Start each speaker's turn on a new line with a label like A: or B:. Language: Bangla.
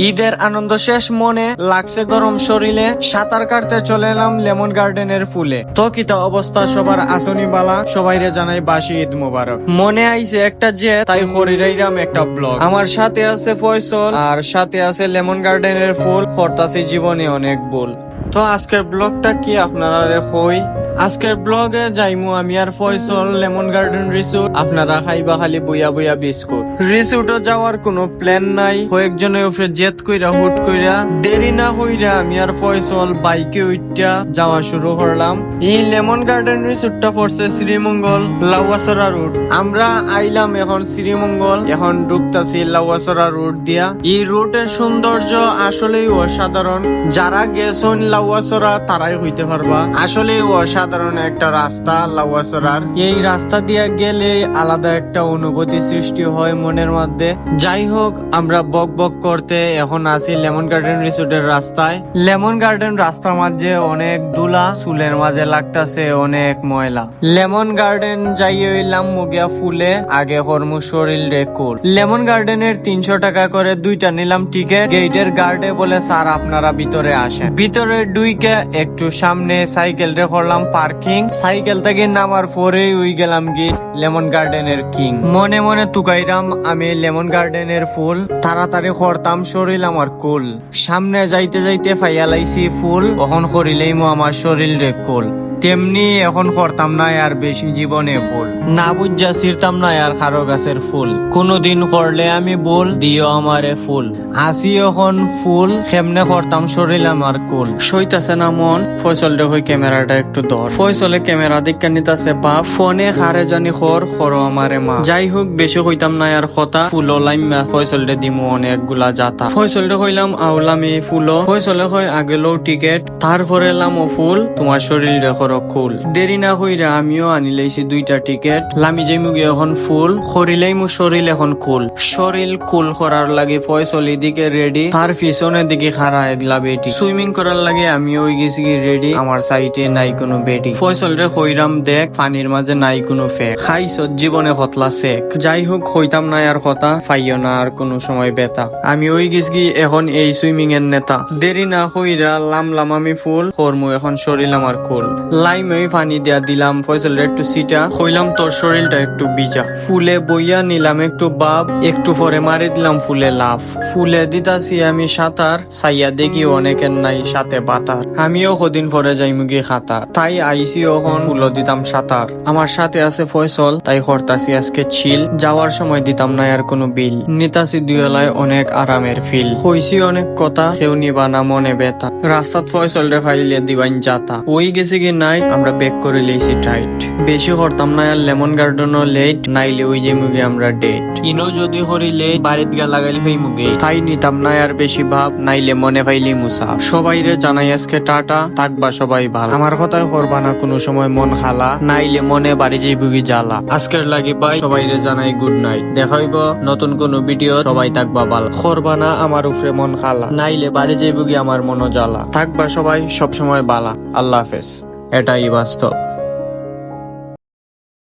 A: ঈদের আনন্দ শেষ মনে লাগছে গরম শরীরে, সাঁতার কাটতে চলে এলাম লেমন গার্ডেনের ফুলে। থকিত অবস্থা সবার আসনি বালা, সবাইরে জানাই বাসি ঈদ মুবারক। মনে আইছে একটা যে তাই হরিরাইরাম একটা ব্লগ। আমার সাথে আছে ফয়সল আর সাথে আছে লেমন গার্ডেনের ফুল। করতাছি জীবনে অনেক ভুল। তো আজকের ব্লগটা কি আপনারা হই, আজকের ব্লগে যাইমু আমি আর ফয়সল লেমন গার্ডেন রিসোর্ট। আপনারা খাইবা খালি বইয়া বইয়া বিস্কুট। রিসোর্টে যাওয়ার কোনো প্ল্যান নাই, কয়েকজনের উপরে জেদ কইরা হুট কইরা দেরি না হইরা আমি আর ফয়সল বাইকে উঠা যাওয়া শুরু করলাম। এই লেমন গার্ডেন রিসোর্টটা পড়ছে শ্রীমঙ্গল লাউয়াছড়া রোড। আমরা আইলাম এখন শ্রীমঙ্গল, এখন ঢুকতাছি লাউয়াছড়া রোড দিয়া। এই রোডের সৌন্দর্য আসলেই অসাধারণ। যারা গেছেন লাউয়াছড়া তারাই হইতে পারবা, আসলেই অসাধারণ একটা রাস্তা লাউয়াছড়ার। এই রাস্তা দিয়ে গেলে আলাদা একটা অনুভূতি সৃষ্টি হয় মনের মধ্যে। যাই হোক, আমরা বক বক করতে এখন আছি লেমন গার্ডেন রিসোর্টের রাস্তায়। লেমন গার্ডেন রাস্তার মাঝে অনেক ধুলা, চুলের মাঝে লাগতাছে অনেক ময়লা। লেমন গার্ডেন যাই হইলাম মুগিয়া ফুলে, আগে হরমু শরীর রে কুল। লেমন গার্ডেনের 300 টাকা করে দুইটা নিলাম টিকিট। গেটের গার্ডে বলে স্যার আপনারা ভিতরে আসেন। ভিতরে ডুইকে একটু সামনে সাইকেল রে করলাম পার্কিং। সাইকেল থেকে নামার পরে উই গেলাম গেট লেমন গার্ডেনের কিং। মনে মনে তুকাইরাম আমি লেমন গার্ডেনের ফুল, তাড়াতাড়ি করতাম শরীর আমার কুল। সামনে যাইতে যাইতে ফাইয়ালাইছি ফুল, ওখন করিলেই আমার শরীর রে কুল। তেমনি এখন করতাম না আর বেশি জীবনে ভুল, না বুঝা ছিড়তাম না আর কারো গাছের ফুল। কোনদিন করলে আমি বল দিও আমারে ফুল, আসি এখন ফুল কেমনে করতাম শরীর আমার কুল। সইতাছে না মন, ফয়সল রে হই ক্যামেরাটা একটু ধর। ফয়সলে ক্যামেরা দিকে নিতাছে বাপ, ফোনে হারে জানি খর আমারে মা। যাই হোক, বেশি হইতাম না আর কথা। ফুল লাইমা ফয়সল রে দিমু অনেকগুলা জাতা। ফয়সল রে কইলাম আউলাম এই ফুল। ফয়সলে কই আগে লো টিকেট, তারপরে এলাম ও ফুল তোমার শরীর রে কুল। দেরি না হইরা আমিও আনি লাইছি দুইটা টিকেট। লামি যাইমুগে এখন ফুল করিলেই মু শরীর এখন কুল। শরীর কুল করার লাগে ফয়সল এদিকে রেডি, তার পিছনের দিকে খাড়া এগলা বেটি। সুইমিং করার লাগে আমিও হয়ে গেছি রেডি, আমার সাইডে নাই কোনো বেটি। ফয়সল রে কইরাম দেখ পানির মাঝে নাই কোনো ফেক, খাইছ জীবনে হতলা শেখ। যাই হোক, হইতাম না আর কথা, ফাইও না আর কোনো সময় বেতা। আমি ওই গেছি এখন এই সুইমিং এর নেতা। দেরি না হইরা লামলাম আমি ফুল করমু এখন শরীর আমার কুল। লাইমে পানি দেয়া দিলাম ফয়সল একটু সিটা, কইলাম তোর শরীরটা একটু ভিজা। ফুলে বইয়া নিলাম একটু বাপ, একটু পরে মারি দিলাম ফুলে লাফ। ফুলে দিতাছি আমি সাঁতার, সাইয়া দেখি অনেকের নাই সাথে বাতার। আমিও কদিন পরে যাইমুগি খাতার, তাই আইসি ওখন ফুল দিতাম সাঁতার। আমার সাথে আছে ফয়সল, তাই করতাছি আজকে চিল। যাওয়ার সময় দিতাম না আর কোনো বিল, নিতাছি দুয়েলায় অনেক আরামের ফিল। কইছি অনেক কথা, কেউ নিবা না মনে ব্যথা। রাস্তাত ফয়সল রে ফাইলে দিবাইন যাতা। ওই গেছে কি নাই আমরা বেক করে লইছি টাইট। বেশি করতাম না আর লেমন গার্ডেনও লেট, নাইলে ওই যে মুগে আমরা ডেট। ইনো যদি হরিলে বাড়িত গা লাগাইলে ফেই মুগে, তাই নিতাম না আর বেশি ভাব, নাইলে মনে পাইলি মুসা। সবাই রে জানাই আজকে টাটা, থাকবা সবাই ভালো। আমার কথাই করবা না কোনো সময় মন খালা, নাইলে মনে বাড়ি যাই বুগি জ্বালা। আজকের লাগি বাই, সবাই রে জানাই গুড নাইট। দেখা হইব নতুন কোন ভিডিও, সবাই থাকবা ভালো। করবা না আমার উপরে মন খালা, নাইলে বাড়ি যাই বুগি আমার মনো জ্বালা। থাকবা সবাই সব সময় বালা। আল্লাহ হাফেজ। এটাই বাস্তব।